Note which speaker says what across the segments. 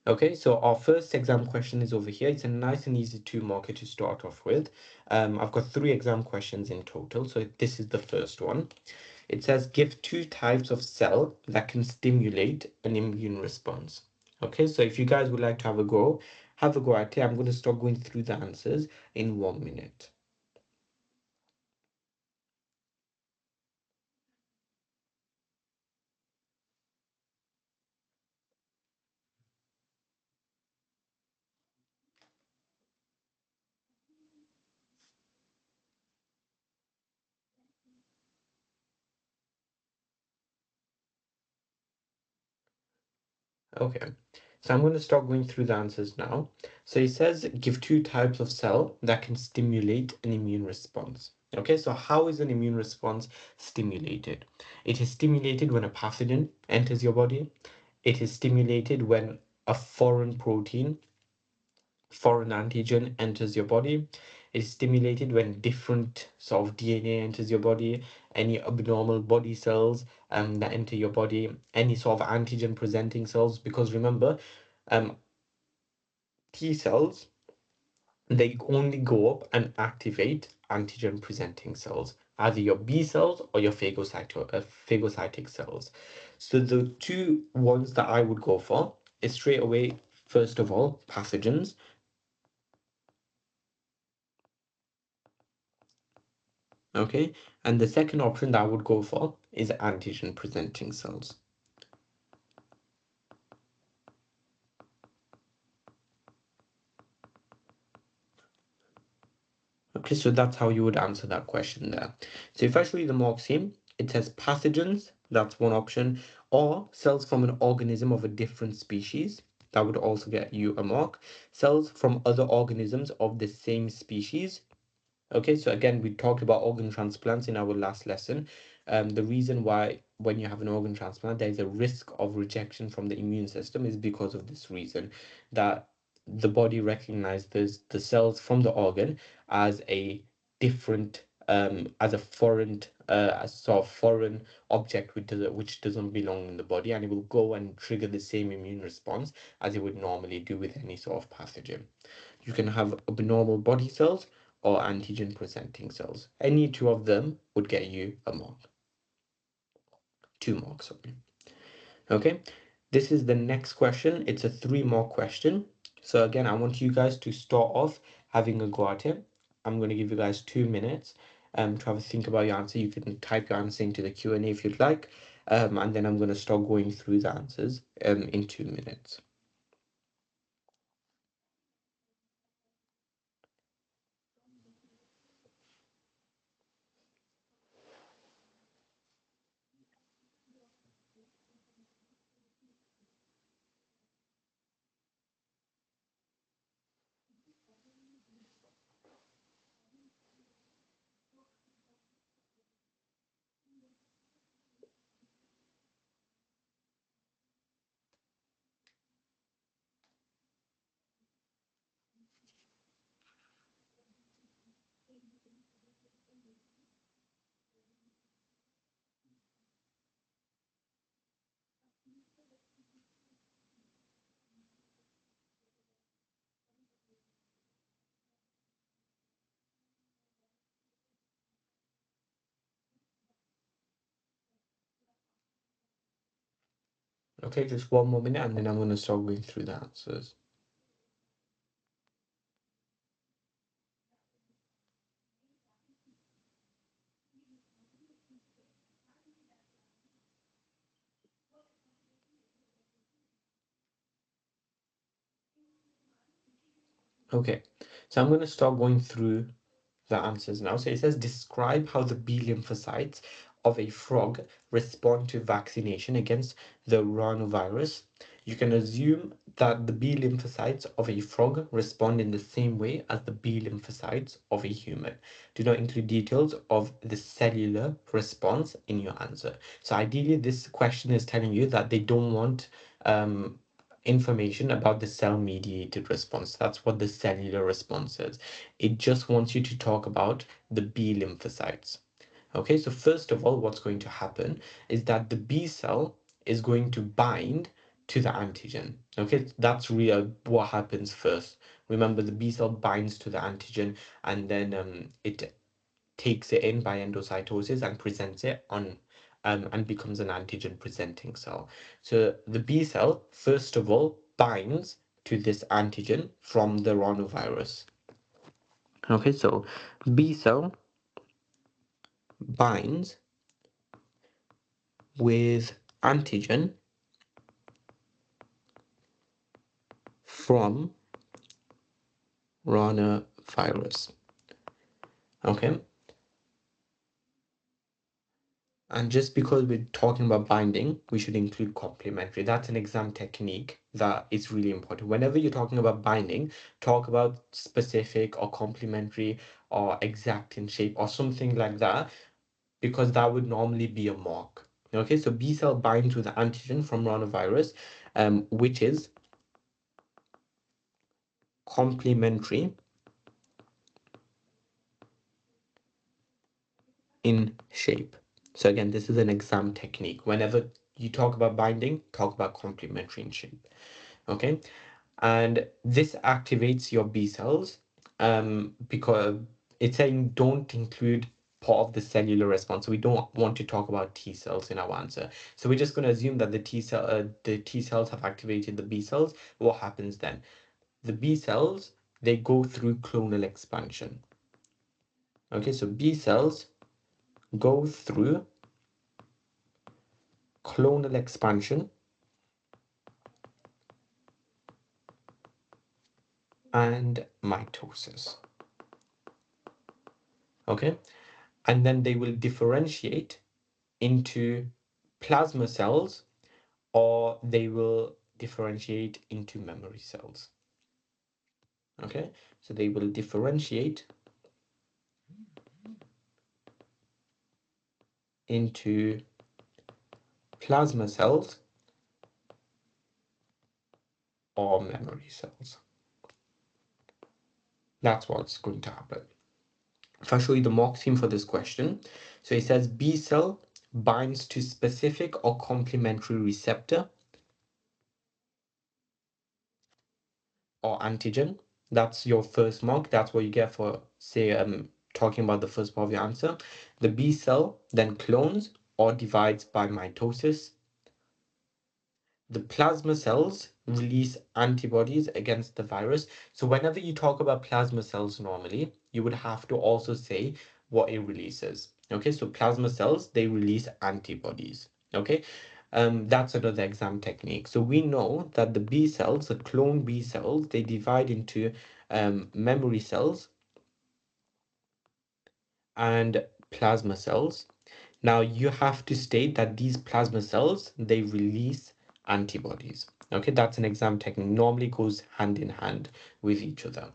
Speaker 1: Okay, so our first exam question is over here. It's a nice and easy 2 marker to start off with. I've got 3 exam questions in total, so this is the first one. It says give 2 types of cell that can stimulate an immune response. Okay, so if you guys would like to have a go at it. I'm going to start going through the answers in 1 minute. Okay, so I'm going to start going through the answers now. So it says give 2 types of cell that can stimulate an immune response. Okay, so how is an immune response stimulated? It is stimulated when a pathogen enters your body. It is stimulated when a foreign antigen enters your body. It is stimulated when different sort of DNA enters your body, any abnormal body cells that enter your body, any sort of antigen presenting cells. Because remember, um, T cells, they only go up and activate antigen presenting cells, either your B cells or your phagocytic cells. So the 2 ones that I would go for is straight away, first of all, pathogens. Okay, and the second option that I would go for is antigen presenting cells. Okay, so that's how you would answer that question there. So if I show you the marks here, it says pathogens, that's one option, or cells from an organism of a different species. That would also get you a mark. Cells from other organisms of the same species. Okay, so again, we talked about organ transplants in our last lesson. The reason why when you have an organ transplant, there's a risk of rejection from the immune system is because of this reason, that the body recognizes the cells from the organ as a different, as a foreign, as sort of foreign object which doesn't belong in the body, and it will go and trigger the same immune response as it would normally do with any sort of pathogen. You can have abnormal body cells or antigen presenting cells. Any 2 of them would get you a mark. 2 marks, sorry. Okay, this is the next question. It's a 3 mark question. So again, I want you guys to start off having a go at it. I'm going to give you guys 2 minutes to have a think about your answer. You can type your answer into the Q&A if you'd like. And then I'm going to start going through the answers in 2 minutes. Okay, just 1 more minute and then I'm going to start going through the answers. Okay, so I'm going to start going through the answers now. So it says describe how the B lymphocytes of a frog respond to vaccination against the rhinovirus. You can assume that the B lymphocytes of a frog respond in the same way as the B lymphocytes of a human. Do not include details of the cellular response in your answer. So ideally, this question is telling you that they don't want information about the cell-mediated response. That's what the cellular response is. It just wants you to talk about the B lymphocytes. Okay, so first of all, what's going to happen is that the B cell is going to bind to the antigen. Okay, that's really what happens first. Remember, the B cell binds to the antigen, and then it takes it in by endocytosis and presents it on and becomes an antigen presenting cell. So the B cell, first of all, binds to this antigen from the rhinovirus. Okay, so B cell binds with antigen from rhinovirus. Okay, and just because we're talking about binding, we should include complementary. That's an exam technique that is really important. Whenever you're talking about binding, talk about specific or complementary or exact in shape or something like that, because that would normally be a mark. Okay, so B cell binds with the antigen from rhinovirus, which is complementary in shape. So again, this is an exam technique. Whenever you talk about binding, talk about complementary in shape. Okay, and this activates your B cells because it's saying don't include part of the cellular response. So we don't want to talk about T cells in our answer. So we're just going to assume that the T cells have activated the B cells. What happens then? The B cells, they go through clonal expansion. Okay, so B cells go through clonal expansion and mitosis. Okay, and then they will differentiate into plasma cells, or they will differentiate into memory cells. Okay, so they will differentiate into plasma cells or memory cells. That's what's going to happen. If I show you the mock scheme for this question, so it says B cell binds to specific or complementary receptor or antigen. That's your first mark. That's what you get for, say, talking about the first part of your answer. The B cell then clones or divides by mitosis. The plasma cells release antibodies against the virus. So whenever you talk about plasma cells normally, you would have to also say what it releases. Okay, so plasma cells, they release antibodies. Okay, that's another exam technique. So we know that the B cells, the clone B cells, they divide into memory cells and plasma cells. Now you have to state that these plasma cells, they release antibodies. Okay, that's an exam technique. Normally goes hand in hand with each other.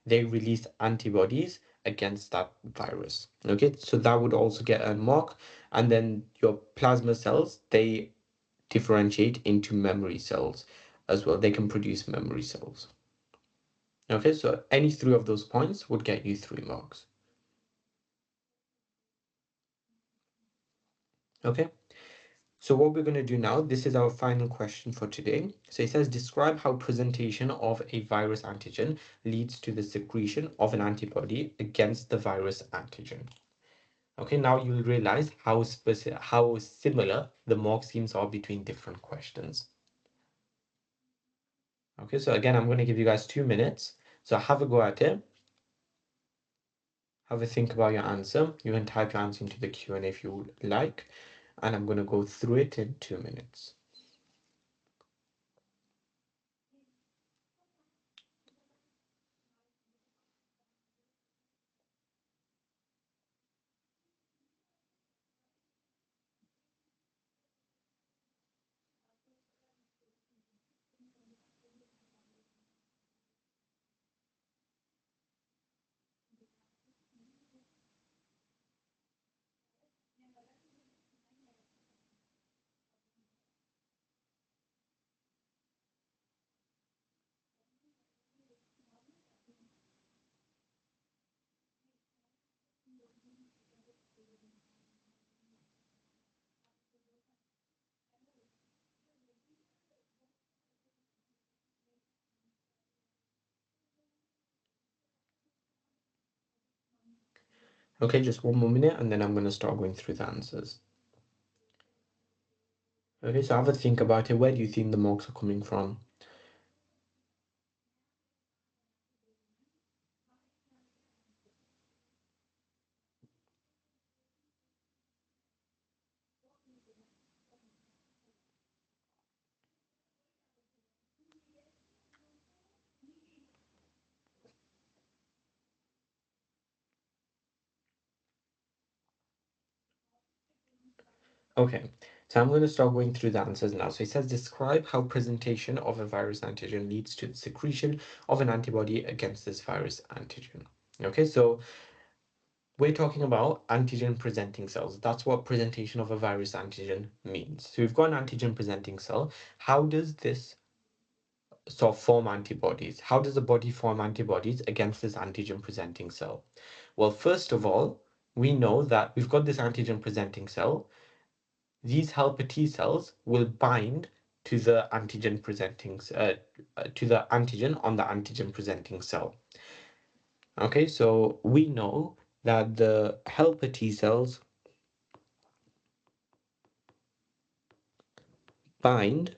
Speaker 1: They release antibodies against that virus. Okay, so that would also get a mark. And then your plasma cells, they differentiate into memory cells as well. They can produce memory cells. Okay, so any three of those points would get you 3 marks. Okay. So what we're going to do now, this is our final question for today. So it says, describe how presentation of a virus antigen leads to the secretion of an antibody against the virus antigen. Okay, now you'll realize how similar the mark schemes are between different questions. Okay, so again, I'm going to give you guys 2 minutes. So have a go at it. Have a think about your answer. You can type your answer into the Q&A if you would like. And I'm going to go through it in 2 minutes. Okay, just one more minute and then I'm going to start going through the answers. Okay, so have a think about it. Where do you think the marks are coming from? Okay, so I'm going to start going through the answers now. So it says, describe how presentation of a virus antigen leads to the secretion of an antibody against this virus antigen. Okay, so we're talking about antigen presenting cells. That's what presentation of a virus antigen means. So we've got an antigen presenting cell. How does this sort of form antibodies? How does the body form antibodies against this antigen presenting cell? Well, first of all, we know that we've got this antigen presenting cell. These helper T cells will bind to the antigen presenting to the antigen on the antigen presenting cell. Okay, so we know that the helper T cells bind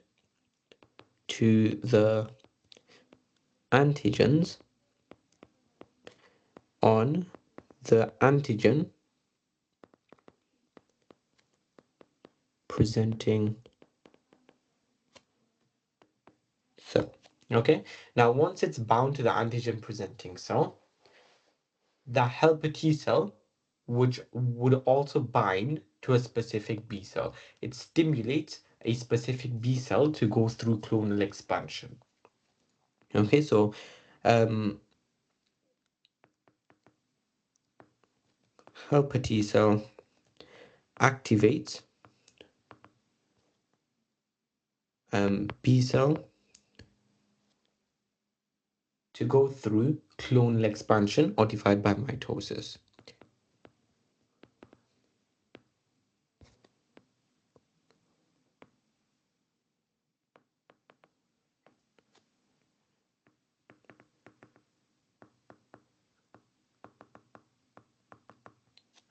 Speaker 1: to the antigens on the antigen presenting cell. Okay, now once it's bound to the antigen presenting cell, the helper T cell, which would also bind to a specific B cell. It stimulates a specific B cell to go through clonal expansion. Okay, so helper T cell activates B cell to go through clonal expansion or divide by mitosis.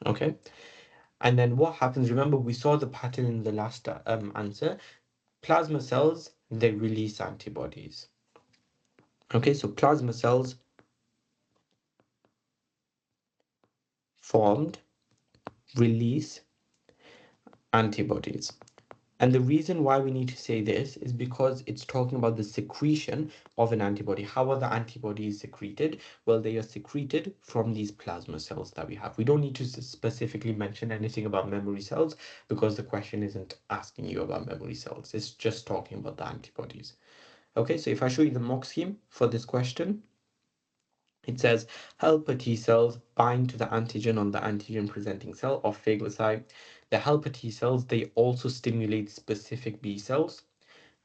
Speaker 1: Okay, and then what happens? Remember, we saw the pattern in the last answer. Plasma cells, they release antibodies. Okay, so plasma cells formed release antibodies. And the reason why we need to say this is because it's talking about the secretion of an antibody. How are the antibodies secreted? Well, they are secreted from these plasma cells that we have. We don't need to specifically mention anything about memory cells because the question isn't asking you about memory cells. It's just talking about the antibodies. Okay, so if I show you the mock scheme for this question, it says helper T cells bind to the antigen on the antigen presenting cell of phagocyte. The helper T cells, they also stimulate specific B cells.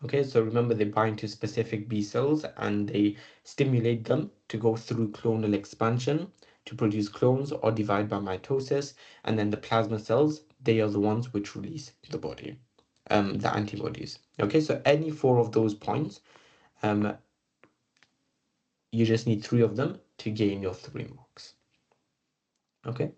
Speaker 1: Okay, so remember they bind to specific B cells and they stimulate them to go through clonal expansion to produce clones or divide by mitosis. And then the plasma cells, they are the ones which release the body, the antibodies. Okay, so any four of those points, you just need three of them to gain your 3 marks. Okay.